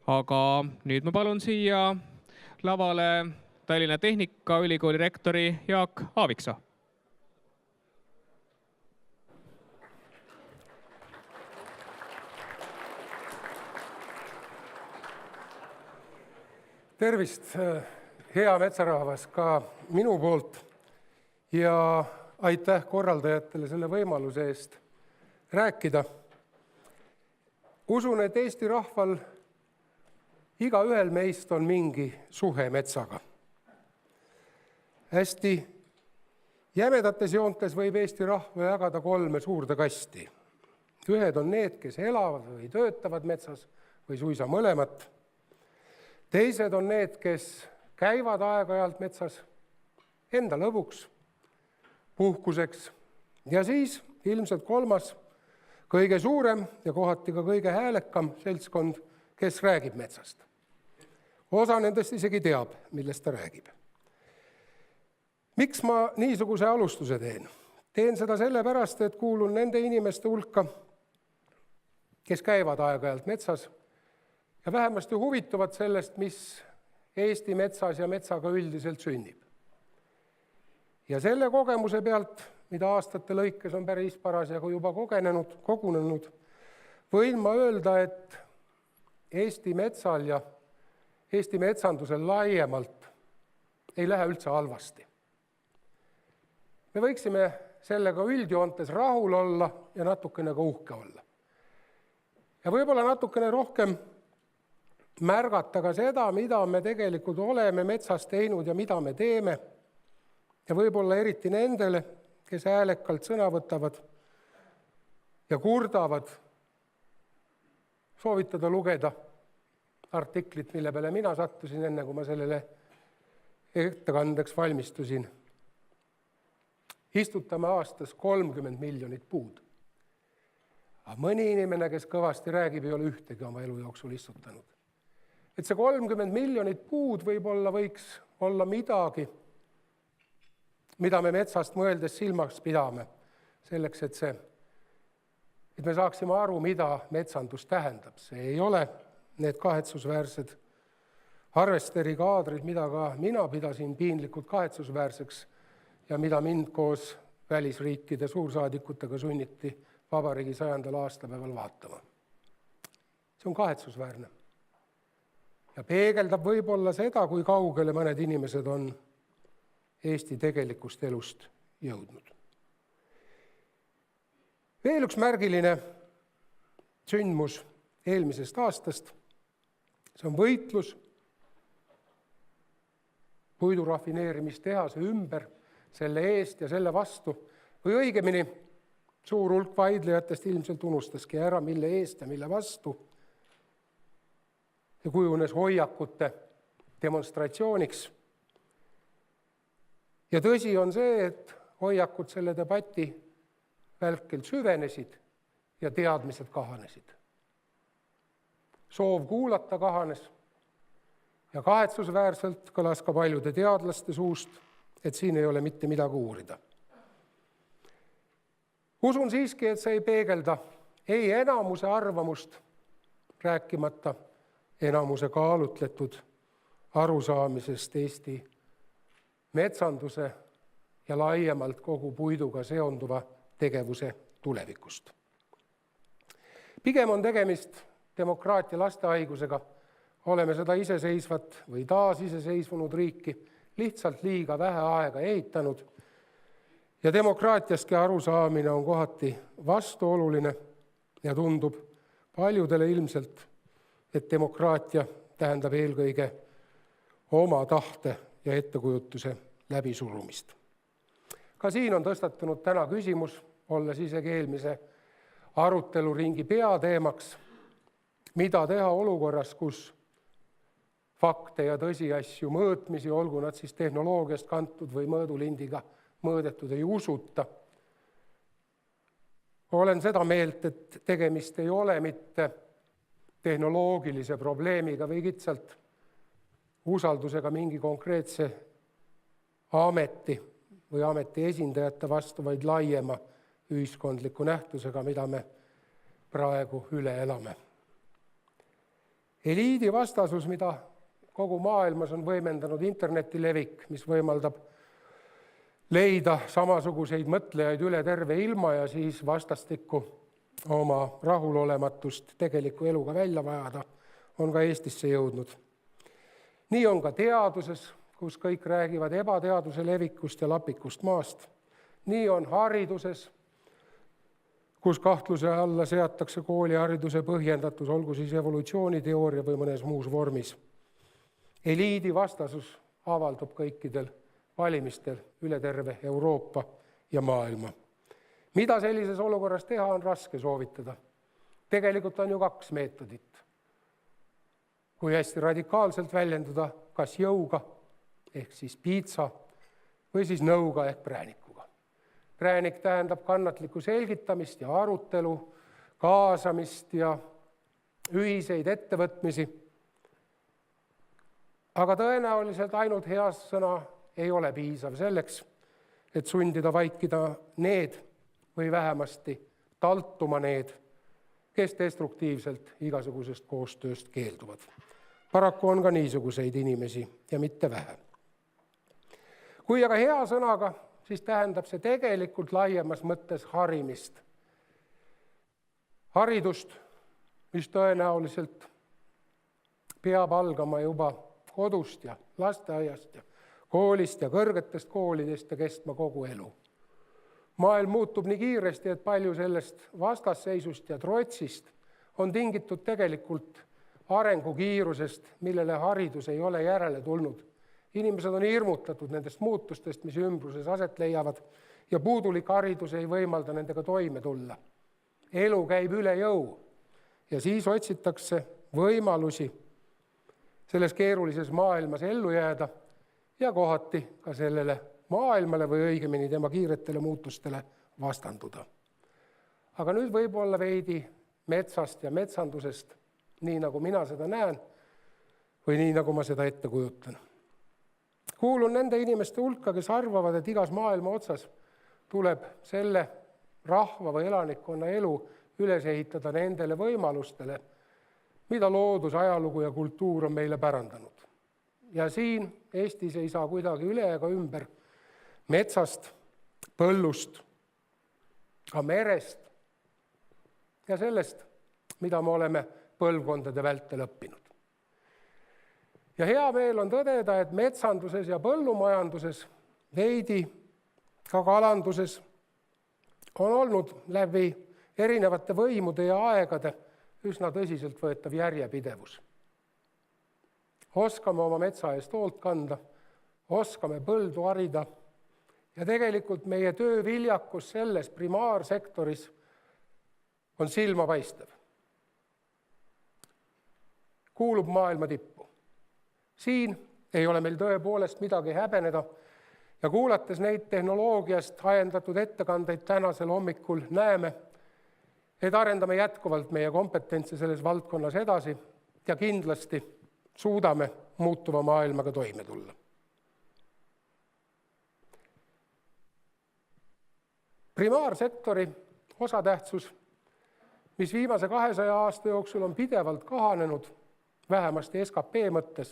Aga nüüd ma palun siia lavale Tallinna Tehnikaülikooli rektori Jaak Aaviksoo. Tervist, hea metsarahvas ka minu poolt ja aitäh korraldajatele selle võimaluse eest rääkida. Usun, et Eesti rahval igaühel meist on mingi suhe metsaga. Hästi jämedates joontes võib Eesti rahva jagada 3 suurde kasti. Ühed on need, kes elavad või töötavad metsas või suisa mõlemat. Teised on need, kes käivad aeg-ajalt metsas enda lõbuks, puhkuseks. Ja siis ilmselt 3. kõige suurem ja kohati ka kõige häälekam seltskond, kes räägib metsast. Osa nendest isegi teab, millest ta räägib. Miks ma niisuguse alustuse teen? Teen seda sellepärast, et kuulun nende inimeste hulka, kes käivad aeg-ajalt metsas ja vähemasti huvituvad sellest, mis Eesti metsas ja metsaga üldiselt sünnib. Ja selle kogemuse pealt, mida aastate lõikes on päris parasjagu juba kogunenud, võin ma öelda, et Eesti metsal ja Eesti metsandusel laiemalt ei lähe üldse halvasti. Me võiksime sellega üldjoontes rahul olla ja natukene ka uhke olla. Ja võib-olla natukene rohkem märgata ka seda, mida me tegelikult oleme metsas teinud ja mida me teeme. Ja võib-olla eriti nendele, kes häälekalt sõna võtavad ja kurdavad, soovitada lugeda artiklit, mille peale mina sattusin enne, kui ma sellele ettekandeks valmistusin. Istutame aastas 30 miljonit puud. Aga mõni inimene, kes kõvasti räägib, ei ole ühtegi oma elu jooksul istutanud. Et see 30 miljonit puud võib-olla võiks olla midagi, mida me metsast mõeldes silmaks pidame, selleks, et me saaksime aru, mida metsandus tähendab. See ei ole need kahetsusväärsed harvesteri kaadrid, mida ka mina pidasin piinlikult kahetsusväärseks ja mida mind koos välisriikide suursaadikutega sunniti vabariigi 100. aastapäeval vaatama. See on kahetsusväärne. Ja peegeldab võib-olla seda, kui kaugele mõned inimesed on Eesti tegelikust elust jõudnud. Veel üks märgiline sündmus eelmisest aastast. See on võitlus puidurafineerimistehase ümber, selle eest ja selle vastu. Või õigemini, suur hulk vaidlejatest ilmselt unustaski ära, mille eest ja mille vastu. Ja kujunes hoiakute demonstratsiooniks. Ja tõsi on see, et hoiakud selle debati välkel süvenesid ja teadmised kahanesid. Soov kuulata kahanes ja kahetsusväärselt kõlas ka paljude teadlaste suust, et siin ei ole mitte midagi uurida. Usun siiski, et see ei peegelda ei enamuse arvamust, rääkimata enamuse kaalutletud arusaamisest Eesti metsanduse ja laiemalt kogu puiduga seonduva tegevuse tulevikust. Pigem on tegemist demokraatia lastehaigusega. Oleme seda iseseisvat või taasiseseisvunud riiki lihtsalt liiga vähe aega ehitanud ja demokraatiaski arusaamine on kohati vastuoluline ja tundub paljudele ilmselt, et demokraatia tähendab eelkõige oma tahte ja ettekujutuse läbisurumist. Ka siin on tõstatunud täna küsimus, olles isegi eelmise aruteluringi peateemaks, mida teha olukorras, kus fakte ja tõsiasju mõõtmisi, olgu nad siis tehnoloogiast kantud või mõõdulindiga mõõdetud, ei usuta. Olen seda meelt, et tegemist ei ole mitte tehnoloogilise probleemiga või kitsalt usaldusega mingi konkreetse ameti või ameti esindajate vastu, vaid laiema ühiskondliku nähtusega, mida me praegu üle elame. Eliidi vastasus, mida kogu maailmas on võimendanud interneti levik, mis võimaldab leida samasuguseid mõtlejaid üle terve ilma ja siis vastastikku oma rahulolematust tegeliku eluga välja vajada, on ka Eestisse jõudnud. Nii on ka teaduses, kus kõik räägivad ebateaduse levikust ja lapikust maast. Nii on hariduses, kus kahtluse alla seatakse koolihariduse põhjendatus, olgu siis evolutsiooniteooria või mõnes muus vormis. Eliidi vastasus avaldub kõikidel valimistel üle terve Euroopa ja maailma. Mida sellises olukorras teha, on raske soovitada. Tegelikult on ju 2 meetodit. Kui hästi radikaalselt väljenduda, kas jõuga ehk siis piitsa või siis nõuga ehk präänikuga. Präänik tähendab kannatlikku selgitamist ja arutelu, kaasamist ja ühiseid ettevõtmisi. Aga tõenäoliselt ainult heas sõna ei ole piisav selleks, et sundida vaikida need või vähemasti taltuma need, kes destruktiivselt igasugusest koostööst keelduvad. Paraku on ka niisuguseid inimesi ja mitte vähe. Kui aga hea sõnaga, siis tähendab see tegelikult laiemas mõttes harimist. Haridust, mis tõenäoliselt peab algama juba kodust ja lasteaiast ja koolist ja kõrgetest koolidest ja kestma kogu elu. Maailm muutub nii kiiresti, et palju sellest vastasseisust ja trotsist on tingitud tegelikult arengukiirusest, millele haridus ei ole järele tulnud. Inimesed on hirmutatud nendest muutustest, mis ümbruses aset leiavad ja puudulik haridus ei võimalda nendega toime tulla. Elu käib üle jõu ja siis otsitakse võimalusi selles keerulises maailmas ellu jääda ja kohati ka sellele maailmale või õigemini tema kiiretele muutustele vastanduda. Aga nüüd võib-olla veidi metsast ja metsandusest, nii nagu mina seda näen või nii nagu ma seda ette kujutan. Kuulun nende inimeste hulka, kes arvavad, et igas maailma otsas tuleb selle rahva või elanikkonna elu üles ehitada nendele võimalustele, mida loodus, ajalugu ja kultuur on meile pärandanud. Ja siin Eestis ei saa kuidagi üle ega ümber metsast, põllust, ka merest ja sellest, mida me oleme põlvkondade vältel õppinud. Ja hea meel on tõdeda, et metsanduses ja põllumajanduses, veidi ka kalanduses on olnud läbi erinevate võimude ja aegade üsna tõsiselt võetav järjepidevus. Oskame oma metsa eest hoolt kanda, oskame põldu harida ja tegelikult meie töö viljakus selles primaarsektoris on silmapaistev. Kuulub maailma tippu. Siin ei ole meil tõepoolest midagi häbeneda ja kuulates neid tehnoloogiast ajendatud ettekandeid tänasel hommikul näeme, et arendame jätkuvalt meie kompetentse selles valdkonnas edasi ja kindlasti suudame muutuva maailmaga toime tulla. Primaarsektori osatähtsus, mis viimase 200 aasta jooksul on pidevalt kahanenud, vähemasti SKP mõttes,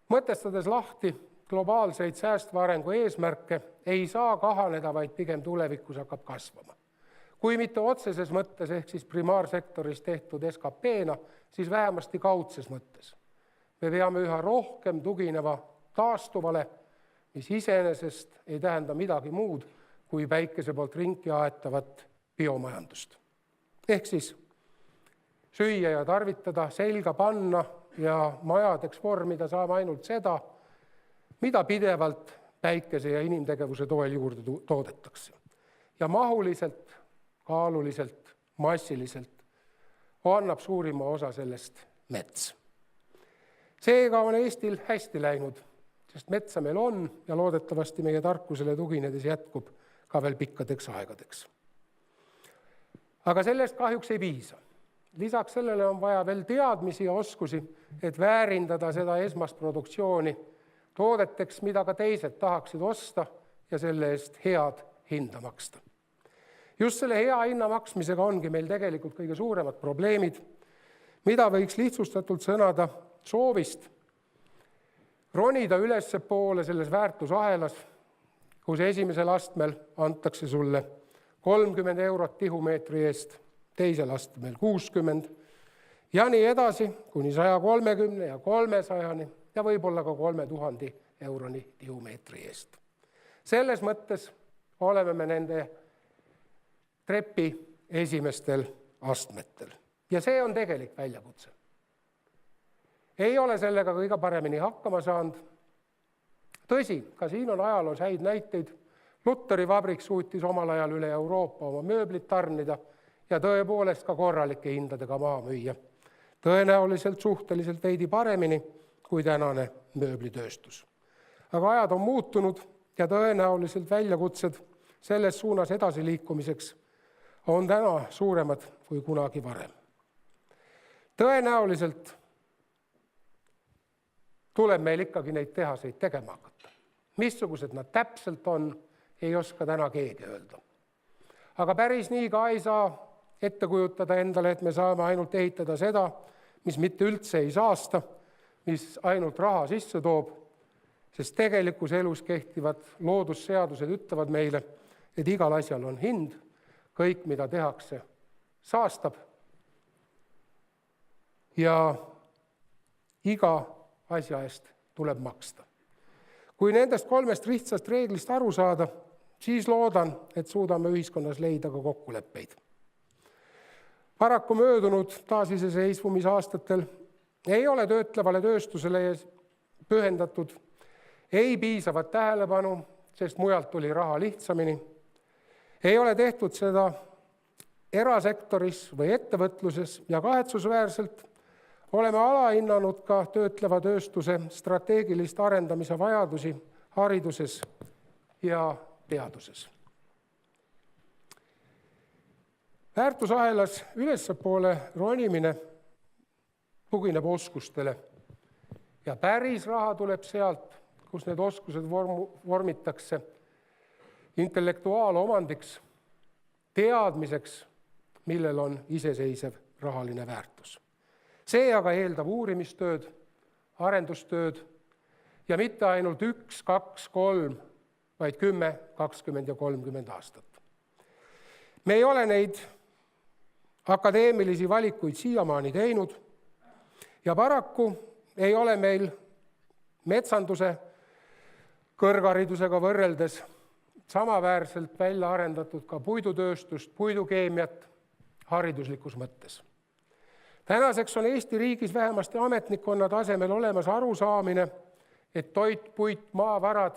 mõtestades lahti globaalseid säästva arengu eesmärke, ei saa kahaneda, vaid pigem tulevikus hakkab kasvama. Kui mitte otseses mõttes ehk siis primaarsektoris tehtud SKP-na, siis vähemasti kaudses mõttes. Me peame üha rohkem tugineva taastuvale, mis iseenesest ei tähenda midagi muud kui päikese poolt ringi aetavat biomajandust. Ehk siis süüa ja tarvitada, selga panna ja majadeks vormida saame ainult seda, mida pidevalt päikese ja inimtegevuse toel juurde toodetakse. Ja mahuliselt, kaaluliselt, massiliselt annab suurima osa sellest mets. Seega on Eestil hästi läinud, sest metsa meil on ja loodetavasti meie tarkusele tuginedes jätkub ka veel pikkadeks aegadeks. Aga sellest kahjuks ei piisa. Lisaks sellele on vaja veel teadmisi ja oskusi, et väärindada seda esmast produktsiooni toodeteks, mida ka teised tahaksid osta ja selle eest head hinda maksta. Just selle hea hinna maksmisega ongi meil tegelikult kõige suuremad probleemid. mida võiks lihtsustatult sõnada soovist ronida ülespoole selles väärtusahelas, kus esimesel astmel antakse sulle 30 eurot tihumeetri eest, teisel astmel 60 ja nii edasi kuni 130 ja 300 ja võib-olla ka 3000 euroni tihumeetri eest. Selles mõttes oleme me nende trepi esimestel astmetel. Ja see on tegelik väljakutse. Ei ole sellega kõige paremini hakkama saanud. Tõsi, ka siin on ajaloos häid näiteid. Lutteri vabrik suutis omal ajal üle Euroopa oma mööblit tarnida ja tõepoolest ka korralike hindadega maha müüa. Tõenäoliselt suhteliselt veidi paremini kui tänane mööblitööstus. Aga ajad on muutunud ja tõenäoliselt väljakutsed selles suunas edasiliikumiseks on täna suuremad kui kunagi varem. Tõenäoliselt tuleb meil ikkagi neid tehaseid tegema hakata. Missugused nad täpselt on, ei oska täna keegi öelda. Aga päris nii ka ei saa ette kujutada endale, et me saame ainult ehitada seda, mis mitte üldse ei saasta, mis ainult raha sisse toob, sest tegelikus elus kehtivad loodusseadused ütlevad meile, et igal asjal on hind, kõik, mida tehakse, saastab ja iga asja eest tuleb maksta. Kui nendest 3 lihtsast reeglist aru saada, siis loodan, et suudame ühiskonnas leida ka kokkuleppeid. Paraku möödunud taasiseseisvumisaastatel ei ole töötlevale tööstusele pühendatud ei piisavat tähelepanu, sest mujalt tuli raha lihtsamini. Ei ole tehtud seda erasektoris või ettevõtluses ja kahetsusväärselt oleme alahinnanud ka töötleva tööstuse strateegilist arendamise vajadusi hariduses ja teaduses. Väärtusahelas ülespoole ronimine tugineb oskustele ja päris raha tuleb sealt, kus need oskused vormitakse intellektuaalomandiks, teadmiseks, millel on iseseisev rahaline väärtus. See aga eeldab uurimistööd, arendustööd ja mitte ainult 1, 2, 3, vaid 10, 20 ja 30 aastat. Me ei ole neid akadeemilisi valikuid siiamaani teinud ja paraku ei ole meil metsanduse kõrgharidusega võrreldes samaväärselt välja arendatud ka puidutööstust, puidukeemiat hariduslikus mõttes. Tänaseks on Eesti riigis vähemasti ametnikkonna tasemel olemas arusaamine, et toit, puit, maavarad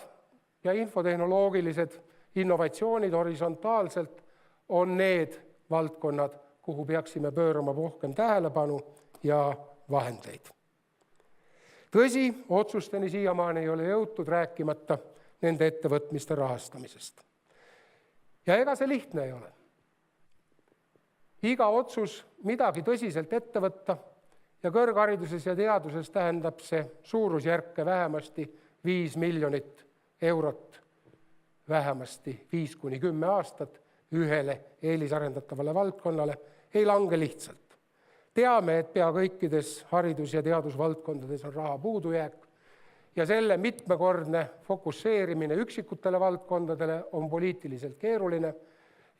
ja infotehnoloogilised innovatsioonid horisontaalselt on need valdkonnad, kuhu peaksime pöörama rohkem tähelepanu ja vahendeid. Tõsi, otsusteni siiamaani ei ole jõutud rääkimata nende ettevõtmiste rahastamisest. Ja ega see lihtne ei ole. Iga otsus midagi tõsiselt ette võtta ja kõrghariduses ja teaduses tähendab see suurusjärke vähemasti 5 miljonit eurot, vähemasti 5–10 aastat ühele eelisarendatavale valdkonnale ei lange lihtsalt. Teame, et pea kõikides haridus- ja teadusvaldkondades on raha puudujääk ja selle mitmekordne fokusseerimine üksikutele valdkondadele on poliitiliselt keeruline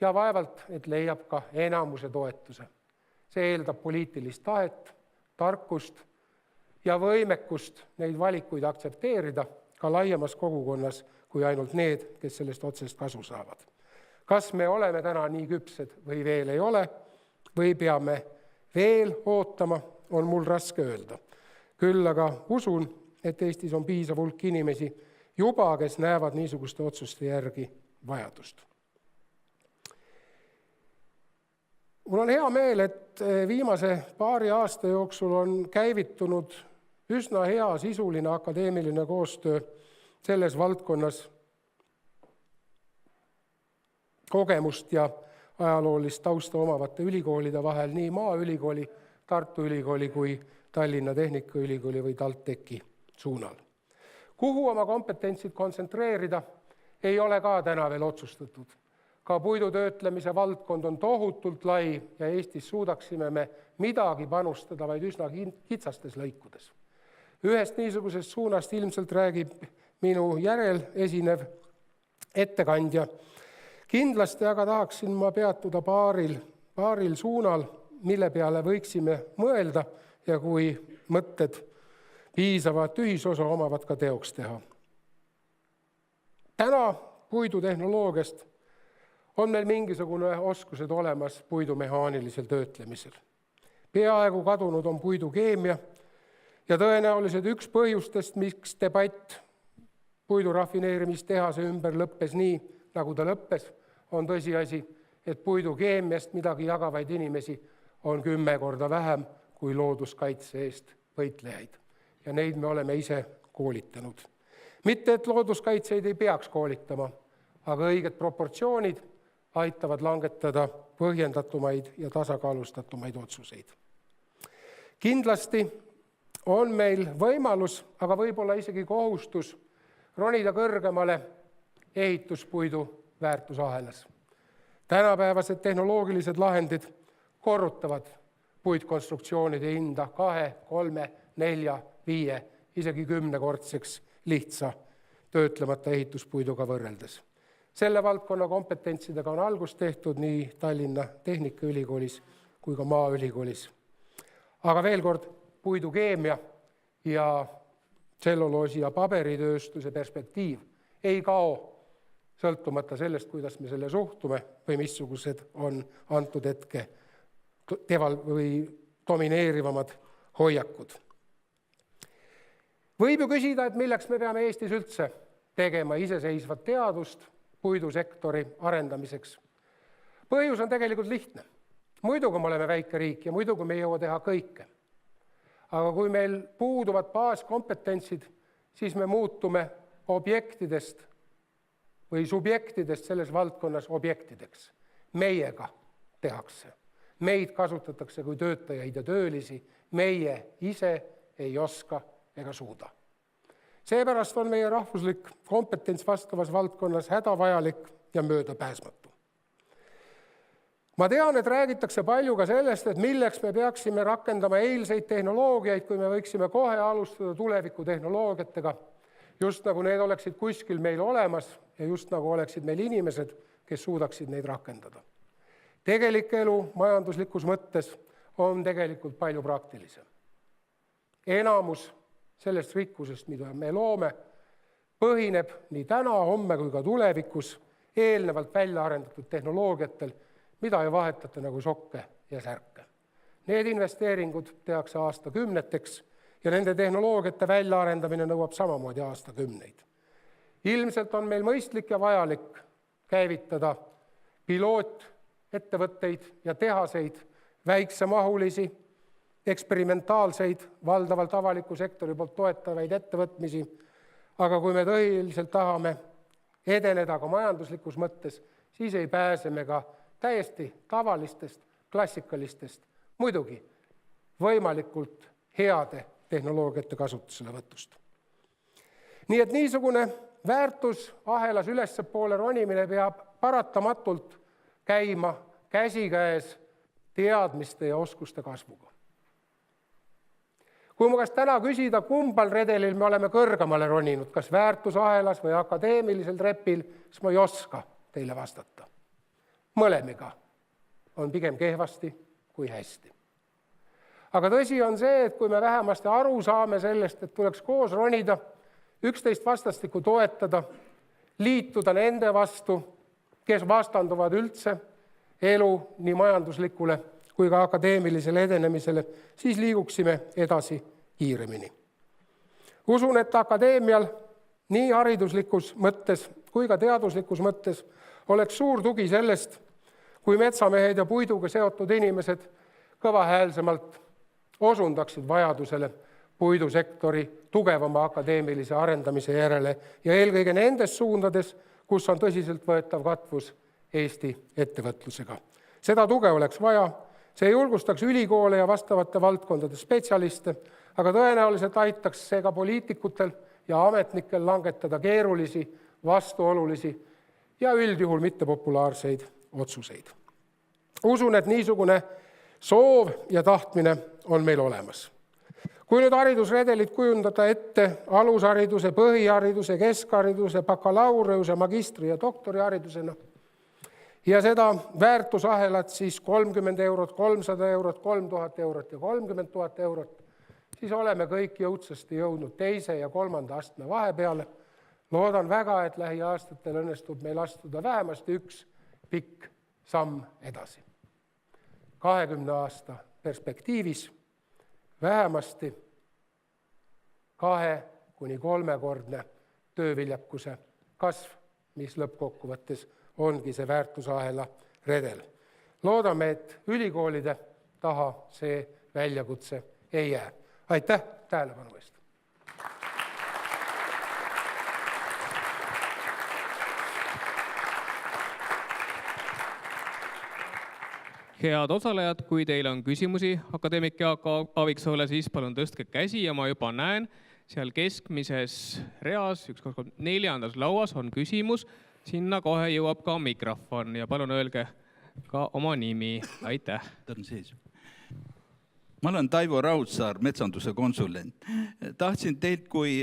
ja vaevalt, et leiab ka enamuse toetuse. See eeldab poliitilist tahet, tarkust ja võimekust neid valikuid aktsepteerida ka laiemas kogukonnas kui ainult need, kes sellest otsest kasu saavad. Kas me oleme täna nii küpsed või veel ei ole või peame veel ootama, on mul raske öelda. Küll aga usun, et Eestis on piisav hulk inimesi juba, kes näevad niisuguste otsuste järgi vajadust. Mul on hea meel, et viimase paari aasta jooksul on käivitunud üsna hea sisuline akadeemiline koostöö selles valdkonnas kogemust ja ajaloolist tausta omavate ülikoolide vahel nii Maaülikooli, Tartu Ülikooli kui Tallinna Tehnikaülikooli või TalTechi suunal. Kuhu oma kompetentsid kontsentreerida, ei ole ka täna veel otsustatud. ka puidutöötlemise valdkond on tohutult lai ja Eestis suudaksime me midagi panustada vaid üsna kitsastes lõikudes. Ühest niisugusest suunast ilmselt räägib minu järel esinev ettekandja. Kindlasti aga tahaksin ma peatuda paaril suunal, mille peale võiksime mõelda ja kui mõtted piisavat ühisosa omavad ka teoks teha. Täna puidutehnoloogiast on meil mingisugune oskused olemas puidu mehaanilisel töötlemisel. Peaaegu kadunud on puidukeemia ja tõenäoliselt üks põhjustest, miks debatt puidu rafineerimistehase ümber lõppes nii, nagu ta lõppes, on tõsiasi, et puidukeemiast midagi jagavaid inimesi on 10 korda vähem kui looduskaitse eest võitlejaid. Ja neid me oleme ise koolitanud. Mitte, et looduskaitseid ei peaks koolitama, aga õiged proportsioonid aitavad langetada põhjendatumaid ja tasakaalustatumaid otsuseid. Kindlasti on meil võimalus, aga võib-olla isegi kohustus ronida kõrgemale ehituspuidu väärtusahelas. Tänapäevased tehnoloogilised lahendid korrutavad puitkonstruktsioonide hinda 2, 3, 4, 5, isegi 10-kordseks lihtsa töötlemata ehituspuiduga võrreldes. Selle valdkonna kompetentsidega on algus tehtud nii Tallinna Tehnikaülikoolis kui ka Maaülikoolis. Aga veel kord, puidukeemia ja tselluloosi- ja paberitööstuse perspektiiv ei kao sõltumata sellest, kuidas me selle suhtume või missugused on antud hetke domineerivamad hoiakud. Võib ju küsida, et milleks me peame Eestis üldse tegema iseseisvat teadust puidusektori arendamiseks. Põhjus on tegelikult lihtne. Muidugi me oleme väike riik ja muidugi me ei jõua teha kõike. Aga kui meil puuduvad baaskompetentsid, siis me muutume objektidest või subjektidest selles valdkonnas objektideks. Meiega tehakse. Meid kasutatakse kui töötajaid ja töölisi. Meie ise ei oska ega suuda. Seepärast on meie rahvuslik kompetents vastavas valdkonnas hädavajalik ja möödapääsmatu. Ma tean, et räägitakse palju ka sellest, et milleks me peaksime rakendama eilseid tehnoloogiaid, kui me võiksime kohe alustada tuleviku tehnoloogiatega, just nagu need oleksid kuskil meil olemas ja just nagu oleksid meil inimesed, kes suudaksid neid rakendada. Tegelik elu majanduslikus mõttes on tegelikult palju praktilisem. Enamus sellest rikkusest, mida me loome, põhineb nii täna, homme kui ka tulevikus eelnevalt välja arendatud tehnoloogiatel, mida ei vahetata nagu sokke ja särke. Need investeeringud tehakse aastakümneteks ja nende tehnoloogiate väljaarendamine nõuab samamoodi aastakümneid. Ilmselt on meil mõistlik ja vajalik käivitada pilootettevõtteid ja tehaseid, väiksemahulisi, eksperimentaalseid, valdavalt avaliku sektori poolt toetavaid ettevõtmisi, aga kui me tõeliselt tahame edeneda ka majanduslikus mõttes, siis ei pääse me ka täiesti tavalistest, klassikalistest, muidugi võimalikult heade tehnoloogiate kasutuselevõtust. Nii et niisugune väärtusahelas ülespoole ronimine peab paratamatult käima käsikäes teadmiste ja oskuste kasvuga. Kui mu käest täna küsida, kumbal redelil me oleme kõrgemale roninud, kas väärtusahelas või akadeemilisel trepil, siis ma ei oska teile vastata. Mõlemiga on pigem kehvasti kui hästi. Aga tõsi on see, et kui me vähemasti aru saame sellest, et tuleks koos ronida, üksteist vastastikku toetada, liituda nende vastu, kes vastanduvad üldse elu nii majanduslikule kui ka akadeemilisele edenemisele, siis liiguksime edasi kiiremini. Usun, et akadeemial nii hariduslikus mõttes kui ka teaduslikus mõttes oleks suur tugi sellest, kui metsamehed ja puiduga seotud inimesed kõvahäälsemalt osundaksid vajadusele puidusektori tugevama akadeemilise arendamise järele ja eelkõige nendes suundades, kus on tõsiselt võetav katvus Eesti ettevõtlusega. Seda tuge oleks vaja, see julgustaks ülikoole ja vastavate valdkondade spetsialiste, aga tõenäoliselt aitaks see ka poliitikutel ja ametnikel langetada keerulisi, vastuolulisi ja üldjuhul mittepopulaarseid otsuseid. Usun, et niisugune soov ja tahtmine on meil olemas. Kui nüüd haridusredelit kujundada ette alushariduse, põhihariduse, keskhariduse, bakalaureuse, magistri- ja doktoriharidusena ja seda väärtusahelat siis 30 eurot, 300 eurot, 3000 eurot ja 30 000 eurot, siis oleme kõik jõudsasti jõudnud teise ja kolmanda astme vahepeale. Loodan väga, et lähiaastatel õnnestub meil astuda vähemasti üks pikk samm edasi. 20 aasta perspektiivis vähemasti 2-3-kordne tööviljakuse kasv, mis lõppkokkuvõttes ongi see väärtusahela redel. Loodame, et ülikoolide taha see väljakutse ei jää. Aitäh tähelepanu eest! Head osalejad, kui teil on küsimusi akadeemik Jaak Aaviksoole, siis palun tõstke käsi ja ma juba näen, seal keskmises reas, 1, 2, 3, 4. lauas on küsimus, sinna kohe jõuab ka mikrofon ja palun öelge ka oma nimi. Aitäh! Ma olen Taivo Raudsaar, metsanduse konsulent. Tahtsin teilt kui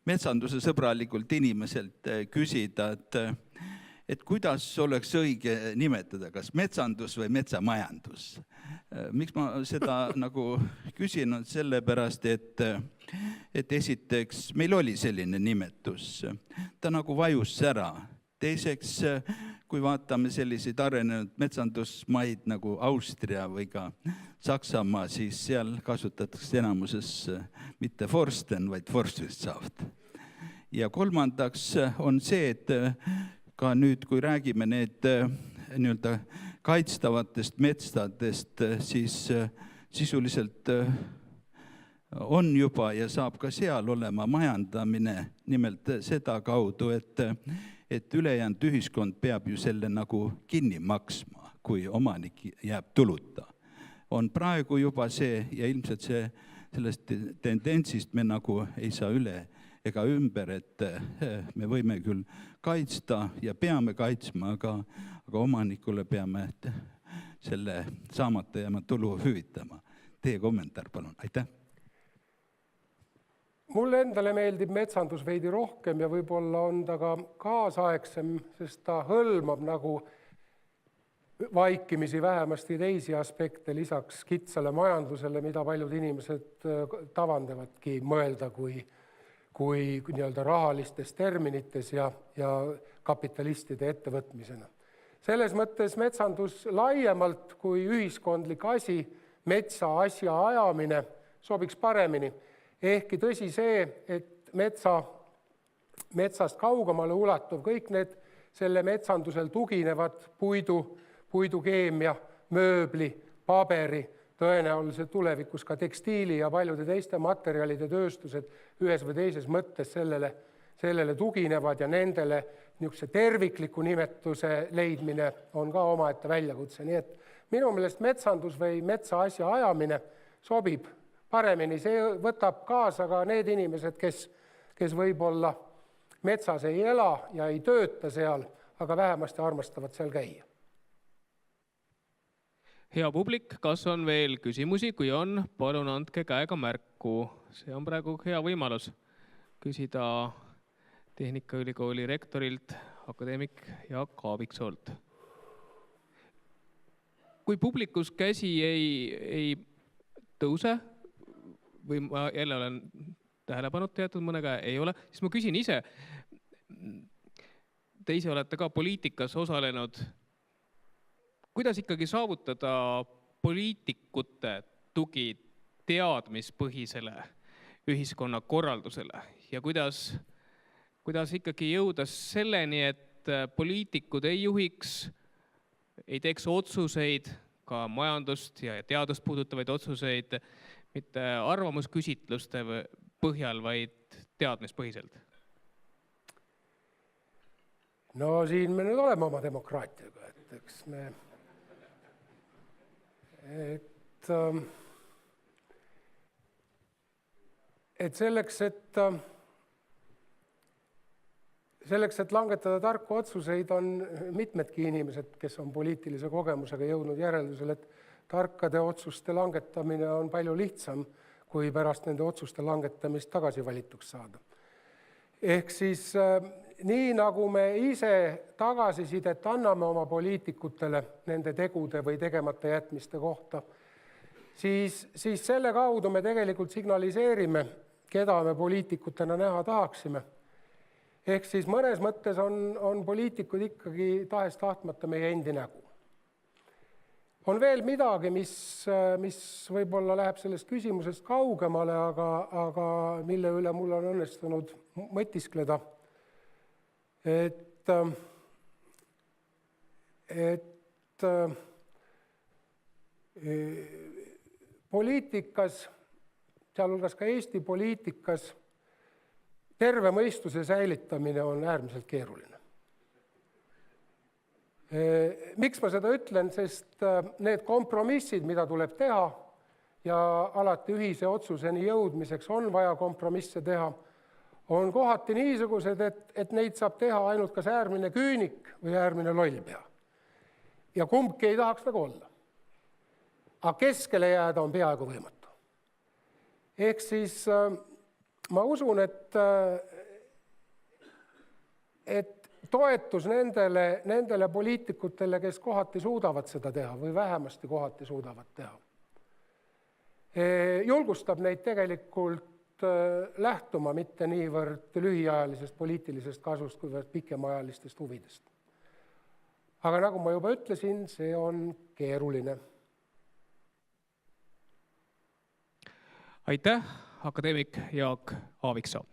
metsanduse sõbralikult inimeselt küsida, et kuidas oleks õige nimetada, kas metsandus või metsamajandus. Miks ma seda nagu küsin, on sellepärast, et esiteks meil oli selline nimetus. Ta nagu vajus ära. Teiseks, kui vaatame selliseid arenenud metsandusmaid nagu Austria või ka Saksamaa, siis seal kasutatakse enamuses mitte Forsten, vaid Forstwirtschaft. Ja kolmandaks on see, et ka nüüd, kui räägime need nii-öelda kaitstavatest metsadest, siis sisuliselt on juba ja saab ka seal olema majandamine nimelt seda kaudu, et ülejäänud ühiskond peab ju selle nagu kinni maksma, kui omanik jääb tuluta. On praegu juba see ja ilmselt sellest tendentsist me nagu ei saa üle ega ümber, et me võime küll kaitsta ja peame kaitsma, aga omanikule peame selle saamata jääma tulu hüvitama. Teie kommentaar, palun. Aitäh! Mulle endale meeldib metsandus veidi rohkem ja võib-olla on ta ka kaasaegsem, sest ta hõlmab nagu vaikimisi vähemasti teisi aspekte lisaks kitsale majandusele, mida paljud inimesed tavandavadki mõelda kui nii-öelda rahalistes terminites ja kapitalistide ettevõtmisena. Selles mõttes metsandus laiemalt kui ühiskondlik asi, metsa asja ajamine sobiks paremini. Ehkki tõsi see, et metsast kaugemale ulatuv kõik need selle metsandusel tuginevad puidukeemia, mööbli, paberi, tõenäoliselt tulevikus ka tekstiili ja paljude teiste materjalide tööstused ühes või teises mõttes sellele tuginevad ja nendele niisuguse tervikliku nimetuse leidmine on ka omaette väljakutse. Nii et minu meelest metsandus või metsa asja ajamine sobib paremini, see võtab kaasa ka need inimesed, kes võib-olla metsas ei ela ja ei tööta seal, aga vähemasti armastavad seal käia. Hea publik, kas on veel küsimusi? Kui on, palun andke käega märku. See on praegu hea võimalus küsida Tehnikaülikooli rektorilt akadeemik Jaak Aaviksoolt. Kui publikus käsi ei tõuse, või ma jälle olen tähelepanu jäetud mõne käe, ei ole, siis ma küsin ise. Te ise olete ka poliitikas osalenud. Kuidas ikkagi saavutada poliitikute tugi teadmispõhisele ühiskonna korraldusele ja kuidas ikkagi jõuda selleni, et poliitikud ei juhiks, ei teeks otsuseid, ka majandust ja teadust puudutavaid otsuseid, mitte arvamusküsitluste põhjal, vaid teadmispõhiselt? No siin me nüüd oleme oma demokraatiaga, et eks me... Et selleks, et selleks, et langetada tarku otsuseid, on mitmedki inimesed, kes on poliitilise kogemusega jõudnud järeldusele, et tarkade otsuste langetamine on palju lihtsam, kui pärast nende otsuste langetamist tagasi valituks saada. Ehk siis nii nagu me ise tagasisidet anname oma poliitikutele nende tegude või tegemata jätmiste kohta, siis selle kaudu me tegelikult signaliseerime, keda me poliitikutena näha tahaksime. Ehk siis mõnes mõttes on poliitikud ikkagi tahes-tahtmata meie endi nägu. On veel midagi, mis võib-olla läheb sellest küsimusest kaugemale, aga mille üle mul on õnnestunud mõtiskleda. Et poliitikas, sealhulgas ka Eesti poliitikas, terve mõistuse säilitamine on äärmiselt keeruline. Miks ma seda ütlen? Sest need kompromissid, mida tuleb teha ja alati ühise otsuseni jõudmiseks on vaja kompromisse teha, on kohati niisugused, et neid saab teha ainult kas äärmine küünik või äärmine lollpea. Ja kumbki ei tahaks nagu olla. Aga keskele jääda on peaaegu võimatu. Ehk siis ma usun, et toetus nendele poliitikutele, kes kohati suudavad seda teha või vähemasti kohati suudavad teha, julgustab neid tegelikult lähtuma mitte niivõrd lühiajalisest poliitilisest kasvust, kuivõrd pikemaajalistest huvidest. Aga nagu ma juba ütlesin, see on keeruline. Aitäh, akadeemik Jaak Aaviksoo!